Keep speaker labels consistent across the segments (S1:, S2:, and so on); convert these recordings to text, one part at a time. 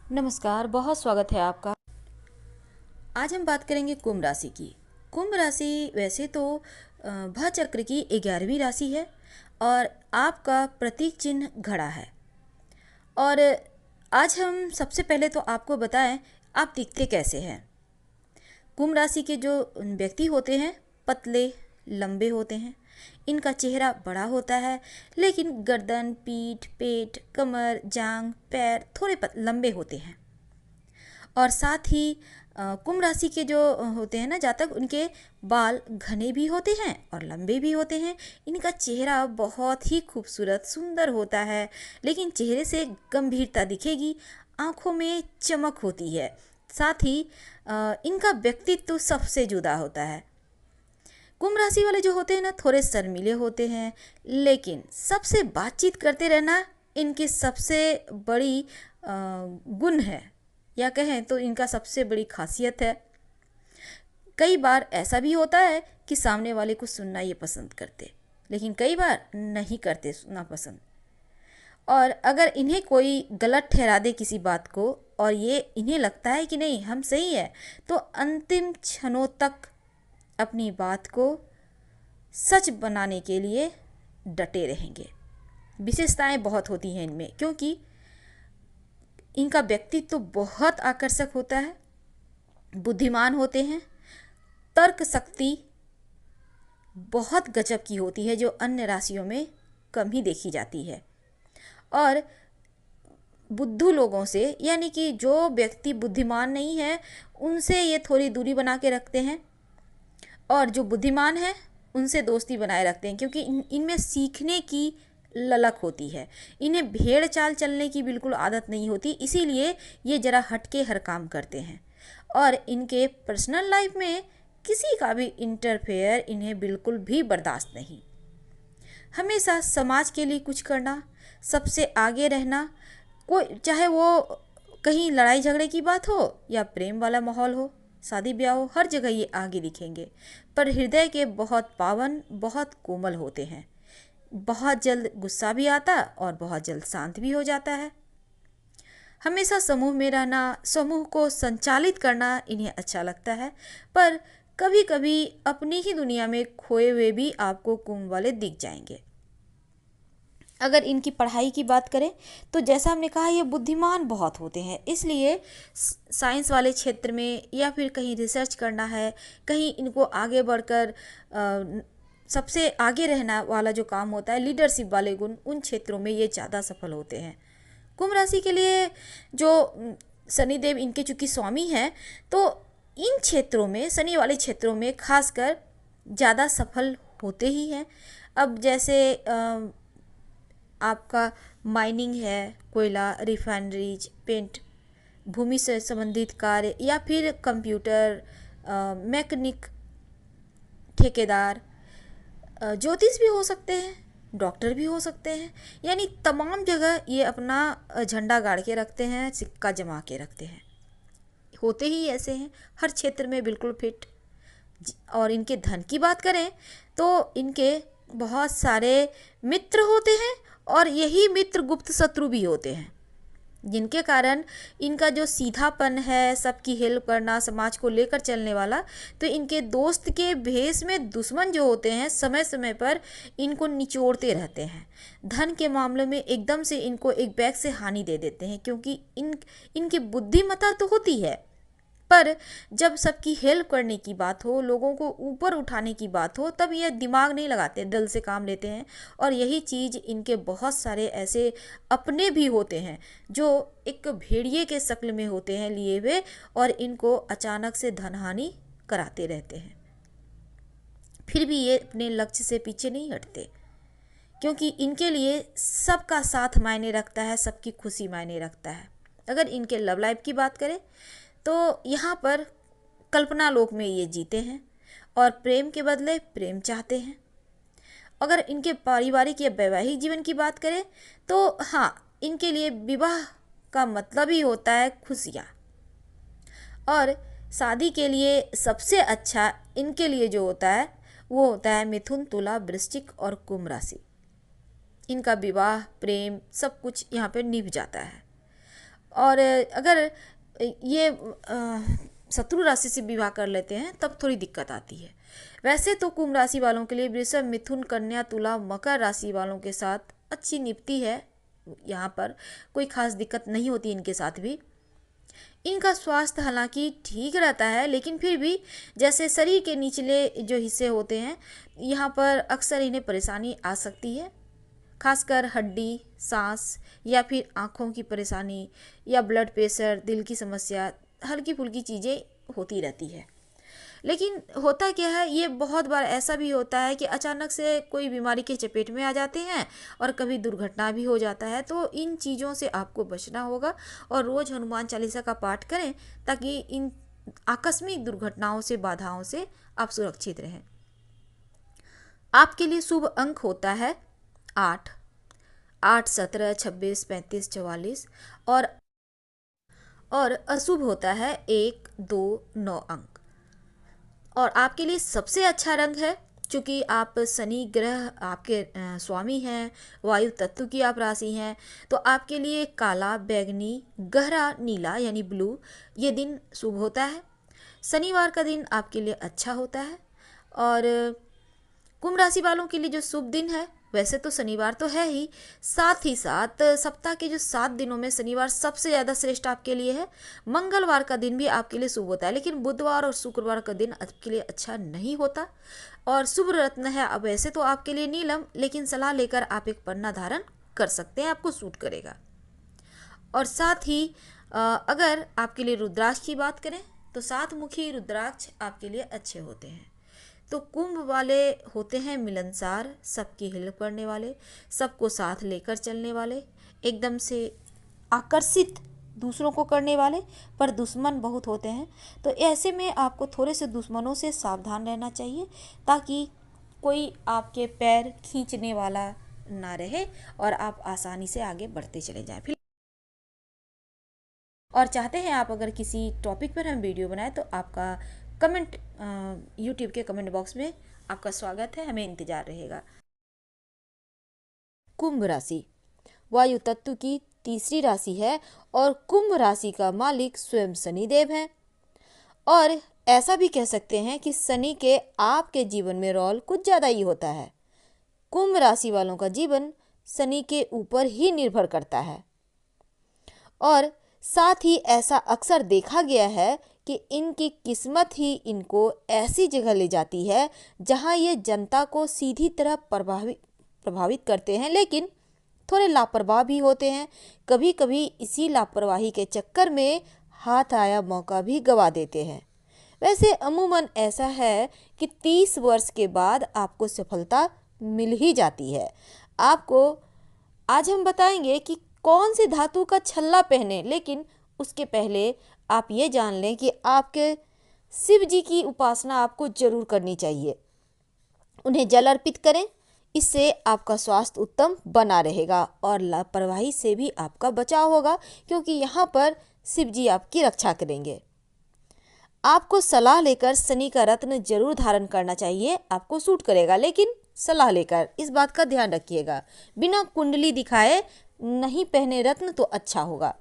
S1: नमस्कार, बहुत स्वागत है आपका। आज हम बात करेंगे कुंभ राशि की। कुंभ राशि वैसे तो भा चक्र की 11वीं राशि है और आपका प्रतीक चिन्ह घड़ा है। और आज हम सबसे पहले तो आपको बताएं आप दिखते कैसे हैं। कुंभ राशि के जो व्यक्ति होते हैं पतले लंबे होते हैं। इनका चेहरा बड़ा होता है, लेकिन गर्दन, पीठ, पेट, कमर, जांग, पैर थोड़े लंबे होते हैं। और साथ ही कुंभ राशि के जो होते हैं ना जातक, उनके बाल घने भी होते हैं और लंबे भी होते हैं। इनका चेहरा बहुत ही खूबसूरत सुंदर होता है, लेकिन चेहरे से गंभीरता दिखेगी, आंखों में चमक होती है। साथ ही इनका व्यक्तित्व सबसे जुदा होता है। कुंभ राशि वाले जो होते हैं ना थोड़े शर्मीले होते हैं, लेकिन सबसे बातचीत करते रहना इनकी सबसे बड़ी गुण है, या कहें तो इनका सबसे बड़ी खासियत है। कई बार ऐसा भी होता है कि सामने वाले को सुनना ये पसंद करते, लेकिन कई बार नहीं करते सुनना पसंद। और अगर इन्हें कोई गलत ठहरा दे किसी बात को और ये इन्हें लगता है कि नहीं हम सही है, तो अंतिम क्षणों तक अपनी बात को सच बनाने के लिए डटे रहेंगे। विशेषताएं बहुत होती हैं इनमें, क्योंकि इनका व्यक्तित्व तो बहुत आकर्षक होता है, बुद्धिमान होते हैं, तर्क शक्ति बहुत गजब की होती है जो अन्य राशियों में कम ही देखी जाती है। और बुद्धू लोगों से, यानी कि जो व्यक्ति बुद्धिमान नहीं है उनसे ये थोड़ी दूरी बना के रखते हैं, और जो बुद्धिमान है उनसे दोस्ती बनाए रखते हैं, क्योंकि इनमें सीखने की ललक होती है। इन्हें भेड़ चाल चलने की बिल्कुल आदत नहीं होती, इसीलिए ये ज़रा हट के हर काम करते हैं। और इनके पर्सनल लाइफ में किसी का भी इंटरफेयर इन्हें बिल्कुल भी बर्दाश्त नहीं। हमेशा समाज के लिए कुछ करना, सबसे आगे रहना, कोई चाहे वो कहीं लड़ाई झगड़े की बात हो या प्रेम वाला माहौल हो, शादी ब्याह हो, हर जगह ये आगे दिखेंगे। पर हृदय के बहुत पावन, बहुत कोमल होते हैं। बहुत जल्द गुस्सा भी आता और बहुत जल्द शांत भी हो जाता है। हमेशा समूह में रहना, समूह को संचालित करना इन्हें अच्छा लगता है। पर कभी कभी अपनी ही दुनिया में खोए हुए भी आपको कुंभ वाले दिख जाएंगे। अगर इनकी पढ़ाई की बात करें तो जैसा हमने कहा ये बुद्धिमान बहुत होते हैं, इसलिए साइंस वाले क्षेत्र में या फिर कहीं रिसर्च करना है, कहीं इनको आगे बढ़कर सबसे आगे रहना वाला जो काम होता है, लीडरशिप वाले गुण, उन क्षेत्रों में ये ज़्यादा सफल होते हैं। कुंभ राशि के लिए जो शनिदेव इनके चूँकि स्वामी हैं, तो इन क्षेत्रों में, शनि वाले क्षेत्रों में खासकर ज़्यादा सफल होते ही हैं। अब जैसे आपका माइनिंग है, कोयला, रिफाइनरीज, पेंट, भूमि से संबंधित कार्य, या फिर कंप्यूटर, मैकेनिक, ठेकेदार, ज्योतिष भी हो सकते हैं, डॉक्टर भी हो सकते हैं। यानी तमाम जगह ये अपना झंडा गाड़ के रखते हैं, सिक्का जमा के रखते हैं। होते ही ऐसे हैं, हर क्षेत्र में बिल्कुल फिट। और इनके धन की बात करें तो इनके बहुत सारे मित्र होते हैं, और यही मित्र गुप्त शत्रु भी होते हैं, जिनके कारण इनका जो सीधापन है, सबकी हेल्प करना, समाज को लेकर चलने वाला, तो इनके दोस्त के भेष में दुश्मन जो होते हैं समय समय पर इनको निचोड़ते रहते हैं। धन के मामले में एकदम से इनको एक बैग से हानि दे देते हैं, क्योंकि इनकी बुद्धिमत्ता तो होती है, पर जब सबकी हेल्प करने की बात हो, लोगों को ऊपर उठाने की बात हो, तब ये दिमाग नहीं लगाते, दिल से काम लेते हैं। और यही चीज़ इनके बहुत सारे ऐसे अपने भी होते हैं जो एक भेड़िए के शक्ल में होते हैं लिए हुए, और इनको अचानक से धनहानि कराते रहते हैं। फिर भी ये अपने लक्ष्य से पीछे नहीं हटते, क्योंकि इनके लिए सबका साथ मायने रखता है, सबकी खुशी मायने रखता है। अगर इनके लव लाइफ की बात करें तो यहाँ पर कल्पना लोक में ये जीते हैं और प्रेम के बदले प्रेम चाहते हैं। अगर इनके पारिवारिक या वैवाहिक जीवन की बात करें तो हाँ, इनके लिए विवाह का मतलब ही होता है खुशियाँ। और शादी के लिए सबसे अच्छा इनके लिए जो होता है वो होता है मिथुन, तुला, वृश्चिक और कुंभ राशि। इनका विवाह, प्रेम, सब कुछ यहाँ पे निभ जाता है। और अगर ये शत्रु राशि से विवाह कर लेते हैं तब थोड़ी दिक्कत आती है। वैसे तो कुंभ राशि वालों के लिए वृषभ, मिथुन, कन्या, तुला, मकर राशि वालों के साथ अच्छी निपटी है। यहाँ पर कोई खास दिक्कत नहीं होती इनके साथ भी। इनका स्वास्थ्य हालांकि ठीक रहता है, लेकिन फिर भी जैसे शरीर के निचले जो हिस्से होते हैं यहाँ पर अक्सर इन्हें परेशानी आ सकती है, खासकर हड्डी, सांस या फिर आँखों की परेशानी या ब्लड प्रेशर, दिल की समस्या, हल्की फुल्की चीज़ें होती रहती है। लेकिन होता क्या है, ये बहुत बार ऐसा भी होता है कि अचानक से कोई बीमारी के चपेट में आ जाते हैं और कभी दुर्घटना भी हो जाता है। तो इन चीज़ों से आपको बचना होगा और रोज़ हनुमान चालीसा का पाठ करें ताकि इन आकस्मिक दुर्घटनाओं से, बाधाओं से आप सुरक्षित रहें। आपके लिए शुभ अंक होता है 8, 17, 26, 35, 44 और अशुभ होता है 1, 2, 9 अंक। और आपके लिए सबसे अच्छा रंग है, चूँकि आप शनि ग्रह आपके स्वामी हैं, वायु तत्व की आप राशि हैं, तो आपके लिए काला, बैगनी, गहरा नीला यानी ब्लू ये दिन शुभ होता है। शनिवार का दिन आपके लिए अच्छा होता है। और कुंभ राशि वालों के लिए जो शुभ दिन है, वैसे तो शनिवार तो है ही, साथ ही साथ सप्ताह के जो 7 दिनों में शनिवार सबसे ज़्यादा श्रेष्ठ आपके लिए है। मंगलवार का दिन भी आपके लिए शुभ होता है, लेकिन बुधवार और शुक्रवार का दिन आपके लिए अच्छा नहीं होता। और शुभ रत्न है अब वैसे तो आपके लिए नीलम, लेकिन सलाह लेकर आप एक पन्ना धारण कर सकते हैं, आपको सूट करेगा। और साथ ही अगर आपके लिए रुद्राक्ष की बात करें तो 7 मुखी रुद्राक्ष आपके लिए अच्छे होते हैं। तो कुंभ वाले होते हैं मिलनसार, सबकी हेल्प करने वाले, सबको साथ लेकर चलने वाले, एकदम से आकर्षित दूसरों को करने वाले, पर दुश्मन बहुत होते हैं। तो ऐसे में आपको थोड़े से दुश्मनों से सावधान रहना चाहिए ताकि कोई आपके पैर खींचने वाला ना रहे और आप आसानी से आगे बढ़ते चले जाएं। फिर और चाहते हैं आप अगर किसी टॉपिक पर हम वीडियो बनाएं तो आपका कमेंट यूट्यूब के कमेंट बॉक्स में आपका स्वागत है, हमें इंतज़ार रहेगा। कुंभ राशि वायु तत्व की तीसरी राशि है और कुंभ राशि का मालिक स्वयं शनिदेव है। और ऐसा भी कह सकते हैं कि शनि के आपके जीवन में रोल कुछ ज़्यादा ही होता है। कुंभ राशि वालों का जीवन शनि के ऊपर ही निर्भर करता है और साथ ही ऐसा अक्सर देखा गया है कि इनकी किस्मत ही इनको ऐसी जगह ले जाती है जहां ये जनता को सीधी तरह प्रभावित करते हैं, लेकिन थोड़े लापरवाह भी होते हैं। कभी कभी इसी लापरवाही के चक्कर में हाथ आया मौका भी गवा देते हैं। वैसे अमूमन ऐसा है कि 30 वर्ष के बाद आपको सफलता मिल ही जाती है। आपको आज हम बताएंगे कि कौन सी धातु का छल्ला पहने, लेकिन उसके पहले आप ये जान लें कि आपके शिव जी की उपासना आपको जरूर करनी चाहिए। उन्हें जल अर्पित करें, इससे आपका स्वास्थ्य उत्तम बना रहेगा और लापरवाही से भी आपका बचाव होगा, क्योंकि यहाँ पर शिव जी आपकी रक्षा करेंगे। आपको सलाह लेकर शनि का रत्न जरूर धारण करना चाहिए, आपको सूट करेगा, लेकिन सलाह लेकर, इस बात का ध्यान रखिएगा। बिना कुंडली दिखाए नहीं पहने रत्न तो अच्छा होगा।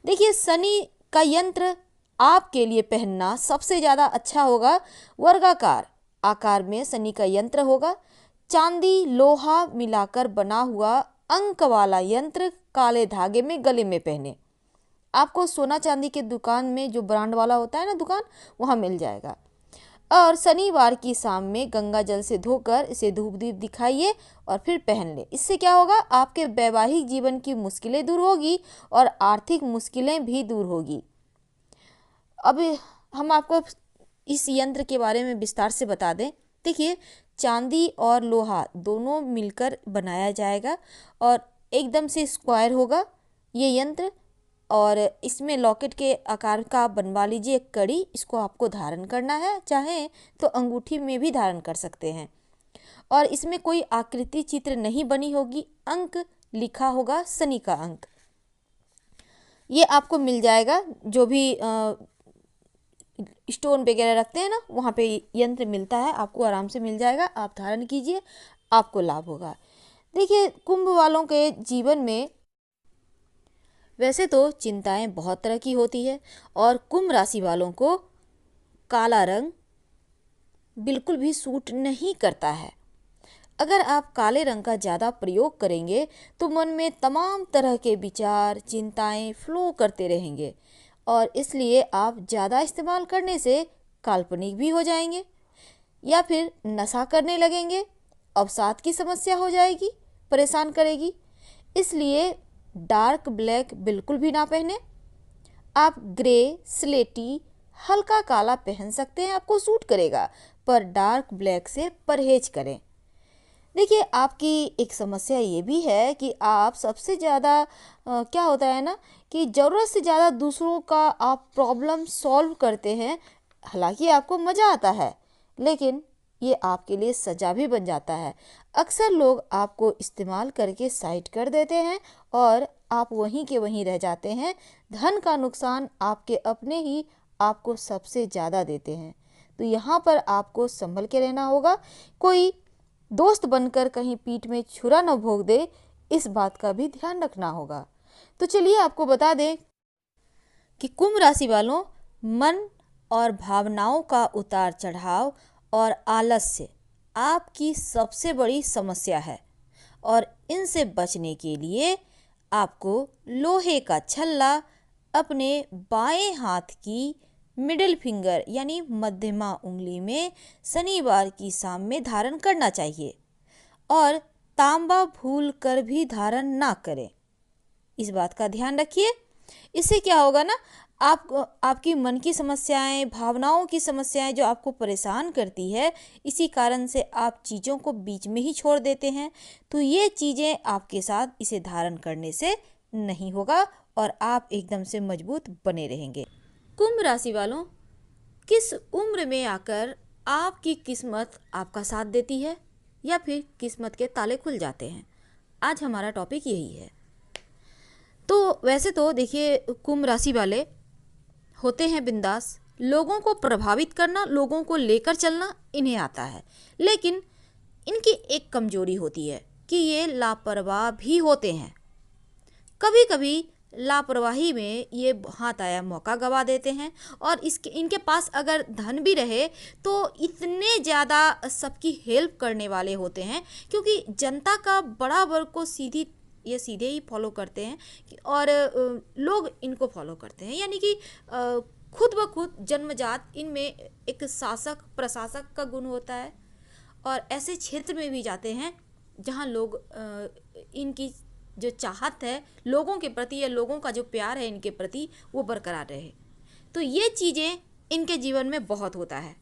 S1: देखिए, शनि का यंत्र आपके लिए पहनना सबसे ज़्यादा अच्छा होगा। वर्गाकार आकार में शनि का यंत्र होगा। चांदी लोहा मिलाकर बना हुआ अंक वाला यंत्र काले धागे में गले में पहने। आपको सोना चांदी के दुकान में जो ब्रांड वाला होता है ना दुकान, वहाँ मिल जाएगा। और शनिवार की शाम में गंगा जल से धोकर इसे धूप दीप दिखाइए और फिर पहन ले। इससे क्या होगा, आपके वैवाहिक जीवन की मुश्किलें दूर होगी और आर्थिक मुश्किलें भी दूर होगी। अब हम आपको इस यंत्र के बारे में विस्तार से बता दें। देखिए, चांदी और लोहा दोनों मिलकर बनाया जाएगा और एकदम से स्क्वायर होगा ये यंत्र। और इसमें लॉकेट के आकार का आप बनवा लीजिए एक कड़ी, इसको आपको धारण करना है, चाहे तो अंगूठी में भी धारण कर सकते हैं। और इसमें कोई आकृति चित्र नहीं बनी होगी, अंक लिखा होगा शनि का अंक। ये आपको मिल जाएगा, जो भी स्टोन वगैरह रखते हैं ना, वहाँ पे यंत्र मिलता है, आपको आराम से मिल जाएगा। आप धारण कीजिए, आपको लाभ होगा। देखिए, कुंभ वालों के जीवन में वैसे तो चिंताएं बहुत तरह की होती है और कुंभ राशि वालों को काला रंग बिल्कुल भी सूट नहीं करता है। अगर आप काले रंग का ज़्यादा प्रयोग करेंगे तो मन में तमाम तरह के विचार, चिंताएं फ्लो करते रहेंगे और इसलिए आप ज़्यादा इस्तेमाल करने से काल्पनिक भी हो जाएंगे या फिर नशा करने लगेंगे। अवसाद की समस्या हो जाएगी, परेशान करेगी। इसलिए डार्क ब्लैक बिल्कुल भी ना पहने। आप ग्रे, स्लेटी, हल्का काला पहन सकते हैं, आपको सूट करेगा, पर डार्क ब्लैक से परहेज करें। देखिए, आपकी एक समस्या ये भी है कि आप सबसे ज़्यादा क्या होता है ना कि ज़रूरत से ज़्यादा दूसरों का आप प्रॉब्लम सॉल्व करते हैं। हालांकि आपको मज़ा आता है, लेकिन ये आपके लिए सज़ा भी बन जाता है। अक्सर लोग आपको इस्तेमाल करके साइड कर देते हैं और आप वहीं के वहीं रह जाते हैं। धन का नुकसान आपके अपने ही आपको सबसे ज़्यादा देते हैं। तो यहाँ पर आपको संभल के रहना होगा। कोई दोस्त बनकर कहीं पीठ में छुरा न भोंक दे, इस बात का भी ध्यान रखना होगा। तो चलिए आपको बता दें कि कुंभ राशि वालों, मन और भावनाओं का उतार चढ़ाव और आलस्य आपकी सबसे बड़ी समस्या है और इनसे बचने के लिए आपको लोहे का छल्ला अपने बाएं हाथ की मिडिल फिंगर यानी मध्यमा उंगली में शनिवार की शाम में धारण करना चाहिए और तांबा भूल कर भी धारण ना करें। इस बात का ध्यान रखिए। इससे क्या होगा ना, आपकी मन की समस्याएं, भावनाओं की समस्याएं जो आपको परेशान करती है, इसी कारण से आप चीज़ों को बीच में ही छोड़ देते हैं। तो ये चीज़ें आपके साथ इसे धारण करने से नहीं होगा और आप एकदम से मजबूत बने रहेंगे। कुंभ राशि वालों, किस उम्र में आकर आपकी किस्मत आपका साथ देती है या फिर किस्मत के ताले खुल जाते हैं, आज हमारा टॉपिक यही है। तो वैसे तो देखिए, कुंभ राशि वाले होते हैं बिंदास, लोगों को प्रभावित करना, लोगों को लेकर चलना इन्हें आता है, लेकिन इनकी एक कमजोरी होती है कि ये लापरवाह भी होते हैं। कभी कभी लापरवाही में ये हाथ आया मौका गवा देते हैं और इनके पास अगर धन भी रहे तो इतने ज़्यादा सबकी हेल्प करने वाले होते हैं, क्योंकि जनता का बड़ा वर्ग को सीधे ही फॉलो करते हैं और लोग इनको फॉलो करते हैं। यानी कि खुद ब खुद जन्मजात इनमें एक शासक प्रशासक का गुण होता है और ऐसे क्षेत्र में भी जाते हैं जहाँ लोग इनकी जो चाहत है लोगों के प्रति या लोगों का जो प्यार है इनके प्रति, वो बरकरार रहे। तो ये चीज़ें इनके जीवन में बहुत होता है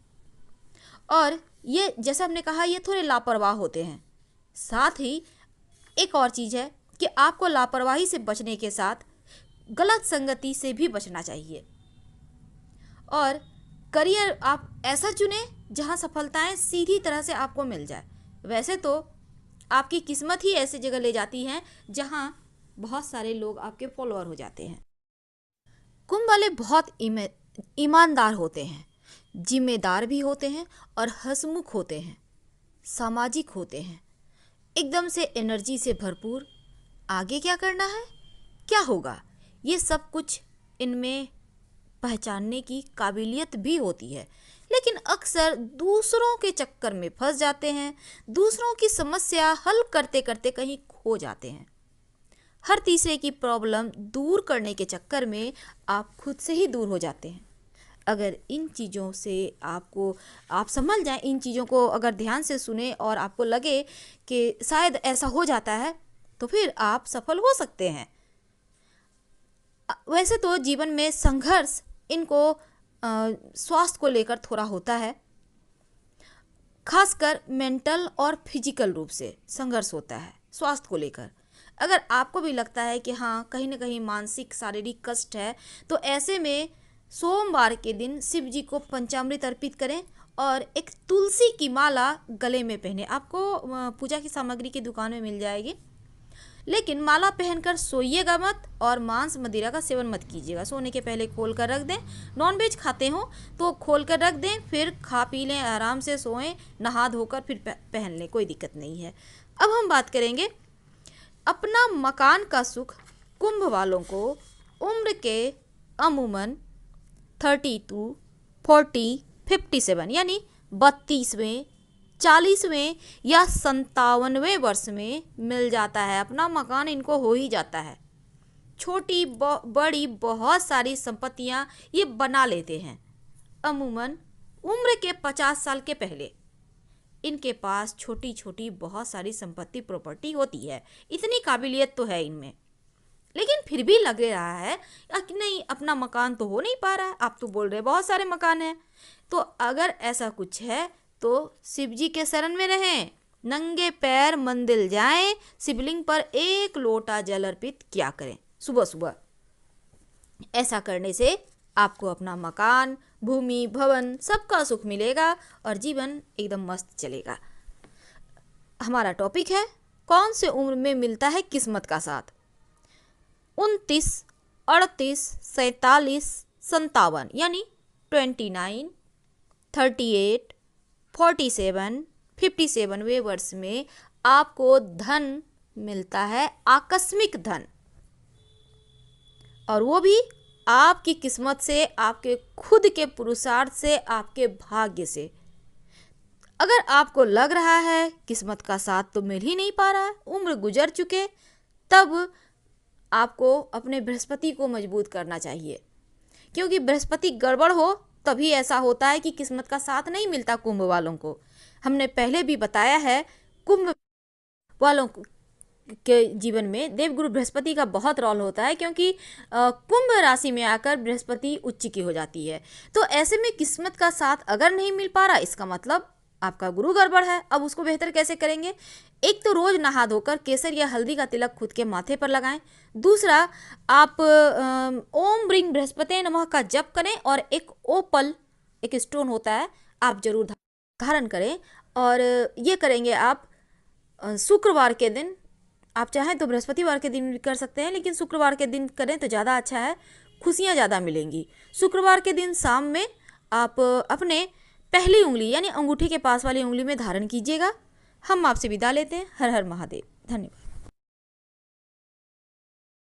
S1: और ये जैसा हमने कहा, ये थोड़े लापरवाह होते हैं। साथ ही एक और चीज़ है कि आपको लापरवाही से बचने के साथ गलत संगति से भी बचना चाहिए और करियर आप ऐसा चुनें जहां सफलताएं सीधी तरह से आपको मिल जाए। वैसे तो आपकी किस्मत ही ऐसी जगह ले जाती है जहां बहुत सारे लोग आपके फॉलोअर हो जाते हैं। कुंभ वाले बहुत ईमानदार होते हैं, जिम्मेदार भी होते हैं और हंसमुख होते हैं, सामाजिक होते हैं, एकदम से एनर्जी से भरपूर। आगे क्या करना है, क्या होगा, ये सब कुछ इनमें पहचानने की काबिलियत भी होती है, लेकिन अक्सर दूसरों के चक्कर में फंस जाते हैं, दूसरों की समस्या हल करते करते कहीं खो जाते हैं। हर तीसरे की प्रॉब्लम दूर करने के चक्कर में आप खुद से ही दूर हो जाते हैं। अगर इन चीज़ों से आप समझ जाएं, इन चीज़ों को अगर ध्यान से सुने और आपको लगे कि शायद ऐसा हो जाता है, तो फिर आप सफल हो सकते हैं। वैसे तो जीवन में संघर्ष इनको स्वास्थ्य को लेकर थोड़ा होता है, खासकर मेंटल और फिजिकल रूप से संघर्ष होता है स्वास्थ्य को लेकर। अगर आपको भी लगता है कि हाँ कहीं ना कहीं मानसिक शारीरिक कष्ट है, तो ऐसे में सोमवार के दिन शिव जी को पंचामृत अर्पित करें और एक तुलसी की माला गले में पहने। आपको पूजा की सामग्री की दुकान में मिल जाएगी, लेकिन माला पहनकर सोइएगा मत और मांस मदिरा का सेवन मत कीजिएगा। सोने के पहले खोल कर रख दें। नॉनवेज खाते हो तो खोल कर रख दें, फिर खा पी लें, आराम से सोएं, नहा धोकर फिर पहन लें, कोई दिक्कत नहीं है। अब हम बात करेंगे अपना मकान का सुख कुंभ वालों को उम्र के अमूमन 32, 40, 57 यानी 32वें, 40वें या 57वें वर्ष में मिल जाता है। अपना मकान इनको हो ही जाता है। छोटी बड़ी बहुत सारी संपत्तियां ये बना लेते हैं। अमूमन उम्र के 50 साल के पहले इनके पास छोटी छोटी बहुत सारी संपत्ति प्रॉपर्टी होती है। इतनी काबिलियत तो है इनमें, लेकिन फिर भी लग रहा है कि नहीं, अपना मकान तो हो नहीं पा रहा है। आप तो बोल रहे बहुत सारे मकान हैं। तो अगर ऐसा कुछ है तो शिव जी के शरण में रहें, नंगे पैर मंदिर जाएं, शिवलिंग पर एक लोटा जल अर्पित किया करें सुबह सुबह। ऐसा करने से आपको अपना मकान, भूमि, भवन सबका सुख मिलेगा और जीवन एकदम मस्त चलेगा। हमारा टॉपिक है कौन से उम्र में मिलता है किस्मत का साथ। 29, 38, 47, 57 यानी 29, 38, 47, 57वें वर्ष में आपको धन मिलता है, आकस्मिक धन, और वो भी आपकी किस्मत से, आपके खुद के पुरुषार्थ से, आपके भाग्य से। अगर आपको लग रहा है किस्मत का साथ तो मिल ही नहीं पा रहा है, उम्र गुजर चुके, तब आपको अपने बृहस्पति को मजबूत करना चाहिए, क्योंकि बृहस्पति गड़बड़ हो तभी ऐसा होता है कि किस्मत का साथ नहीं मिलता कुंभ वालों को। हमने पहले भी बताया है कुंभ वालों के जीवन में देवगुरु बृहस्पति का बहुत रोल होता है, क्योंकि कुंभ राशि में आकर बृहस्पति उच्च की हो जाती है। तो ऐसे में किस्मत का साथ अगर नहीं मिल पा रहा, इसका मतलब आपका गुरु गड़बड़ है। अब उसको बेहतर कैसे करेंगे? एक तो रोज नहा धोकर केसर या हल्दी का तिलक खुद के माथे पर लगाएं। दूसरा, आप ओम ब्रिंग बृहस्पति नमः का जप करें और एक ओपल, एक स्टोन होता है, आप जरूर धारण करें। और ये करेंगे आप शुक्रवार के दिन। आप चाहें तो बृहस्पतिवार के दिन भी कर सकते हैं, लेकिन शुक्रवार के दिन करें तो ज़्यादा अच्छा है, खुशियाँ ज़्यादा मिलेंगी। शुक्रवार के दिन शाम में आप अपने पहली उंगली यानी अंगूठी के पास वाली उंगली में धारण कीजिएगा। हम आपसे विदा लेते हैं। हर हर महादेव। धन्यवाद।